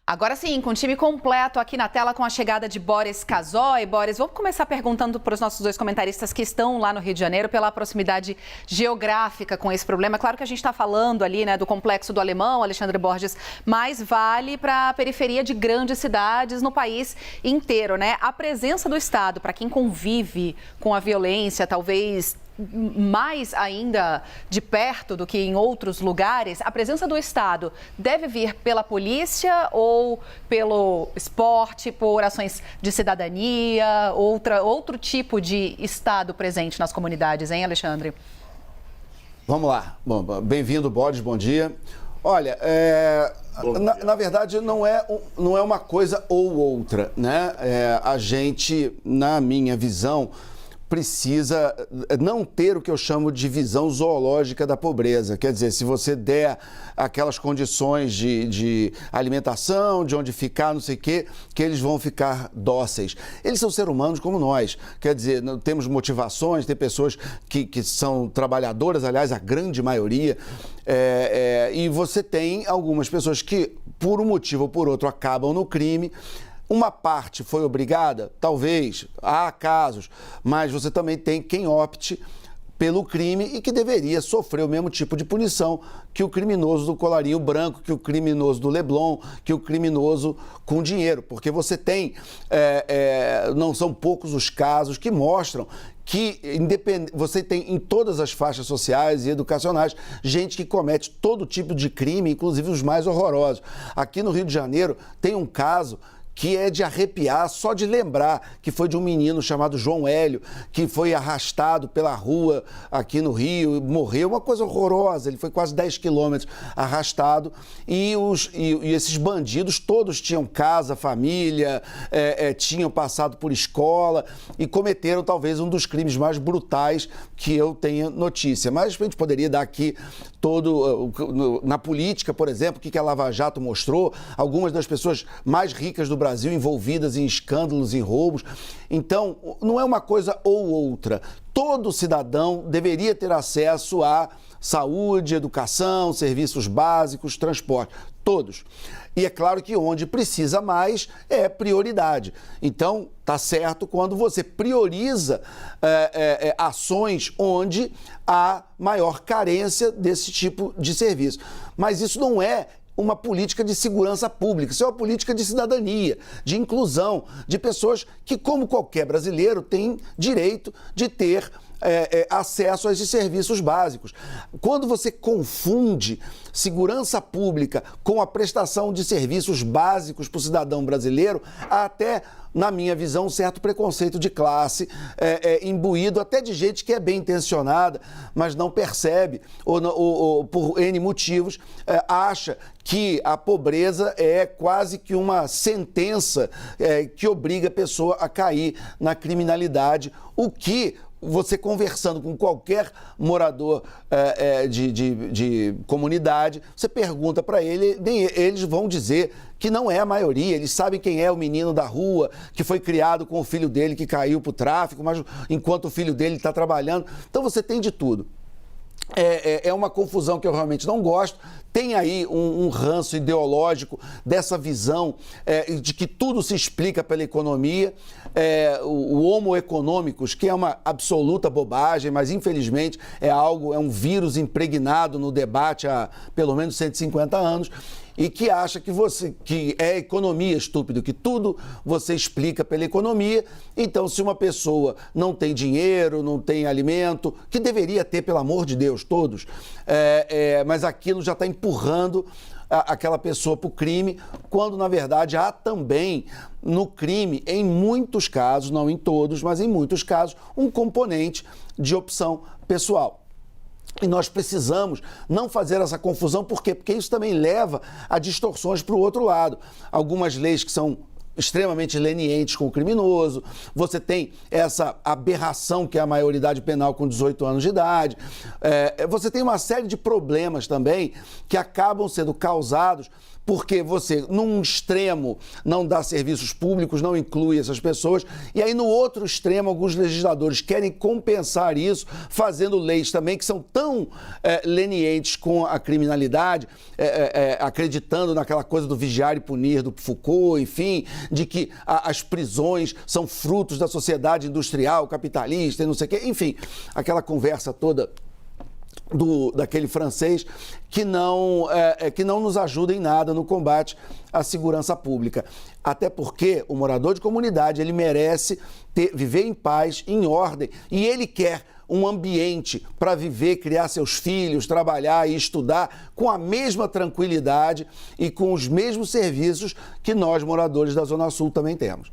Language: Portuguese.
Agora sim, com o time completo aqui na tela com a chegada de Boris Casoy. Boris, vamos começar perguntando para os nossos dois comentaristas que estão lá no Rio de Janeiro pela proximidade geográfica com esse problema. Claro que a gente está falando ali, né, do Complexo do Alemão, Alexandre Borges, mas vale para a periferia de grandes cidades no país inteiro, né? A presença do Estado, para quem convive com a violência, talvez mais ainda de perto do que em outros lugares, a presença do Estado deve vir pela polícia ou pelo esporte, por ações de cidadania, outro tipo de Estado presente nas comunidades, hein, Alexandre? Vamos lá. Bom, bem-vindo, Boris, bom dia. Olha, na verdade não é uma coisa ou outra, né? A gente, na minha visão, precisa não ter o que eu chamo de visão zoológica da pobreza. Quer dizer, se você der aquelas condições de alimentação, de onde ficar, não sei o quê, que eles vão ficar dóceis. Eles são seres humanos como nós. Quer dizer, temos motivações, tem pessoas que são trabalhadoras, aliás, a grande maioria, e você tem algumas pessoas que, por um motivo ou por outro, acabam no crime. Uma parte foi obrigada? Talvez, há casos, mas você também tem quem opte pelo crime e que deveria sofrer o mesmo tipo de punição que o criminoso do colarinho branco, que o criminoso do Leblon, que o criminoso com dinheiro. Porque você tem, não são poucos os casos que mostram que você tem em todas as faixas sociais e educacionais gente que comete todo tipo de crime, inclusive os mais horrorosos. Aqui no Rio de Janeiro tem um caso que é de arrepiar só de lembrar, que foi de um menino chamado João Hélio, que foi arrastado pela rua aqui no Rio, morreu, uma coisa horrorosa, ele foi quase 10 quilômetros arrastado, e esses bandidos todos tinham casa, família, tinham passado por escola e cometeram talvez um dos crimes mais brutais que eu tenha notícia. Mas a gente poderia dar aqui na política, por exemplo, o que a Lava Jato mostrou, algumas das pessoas mais ricas do Brasil envolvidas em escândalos, em roubos. Então, não é uma coisa ou outra. Todo cidadão deveria ter acesso a saúde, educação, serviços básicos, transporte. Todos. E é claro que onde precisa mais é prioridade. Então, tá certo quando você prioriza ações onde há maior carência desse tipo de serviço. Mas isso não é uma política de segurança pública, isso é uma política de cidadania, de inclusão, de pessoas que, como qualquer brasileiro, têm direito de ter acesso a esses serviços básicos. Quando você confunde segurança pública com a prestação de serviços básicos para o cidadão brasileiro, há até, na minha visão, um certo preconceito de classe, imbuído até de gente que é bem intencionada, mas não percebe, ou por N motivos, acha que a pobreza é quase que uma sentença que obriga a pessoa a cair na criminalidade, o que você conversando com qualquer morador de comunidade, você pergunta para eles vão dizer que não é a maioria, eles sabem quem é o menino da rua, que foi criado com o filho dele que caiu para o tráfico, mas enquanto o filho dele está trabalhando. Então você tem de tudo. É uma confusão que eu realmente não gosto. Tem aí um ranço ideológico dessa visão de que tudo se explica pela economia, o homo econômicos, que é uma absoluta bobagem, mas infelizmente é um vírus impregnado no debate há pelo menos 150 anos, e que acha que é economia, estúpido, que tudo você explica pela economia. Então, se uma pessoa não tem dinheiro, não tem alimento, que deveria ter, pelo amor de Deus, todos, mas aquilo já está empurrando aquela pessoa para o crime, quando, na verdade, há também no crime, em muitos casos, não em todos, mas em muitos casos, um componente de opção pessoal. E nós precisamos não fazer essa confusão, por quê? Porque isso também leva a distorções para o outro lado. Algumas leis que são extremamente lenientes com o criminoso, você tem essa aberração que é a maioridade penal com 18 anos de idade, você tem uma série de problemas também que acabam sendo causados porque você, num extremo, não dá serviços públicos, não inclui essas pessoas, e aí no outro extremo, alguns legisladores querem compensar isso, fazendo leis também que são tão lenientes com a criminalidade, acreditando naquela coisa do vigiar e punir do Foucault, enfim, de que as prisões são frutos da sociedade industrial, capitalista e não sei o quê, enfim, aquela conversa toda daquele francês que não nos ajuda em nada no combate à segurança pública. Até porque o morador de comunidade, ele merece viver em paz, em ordem, e ele quer um ambiente para viver, criar seus filhos, trabalhar e estudar com a mesma tranquilidade e com os mesmos serviços que nós, moradores da Zona Sul, também temos.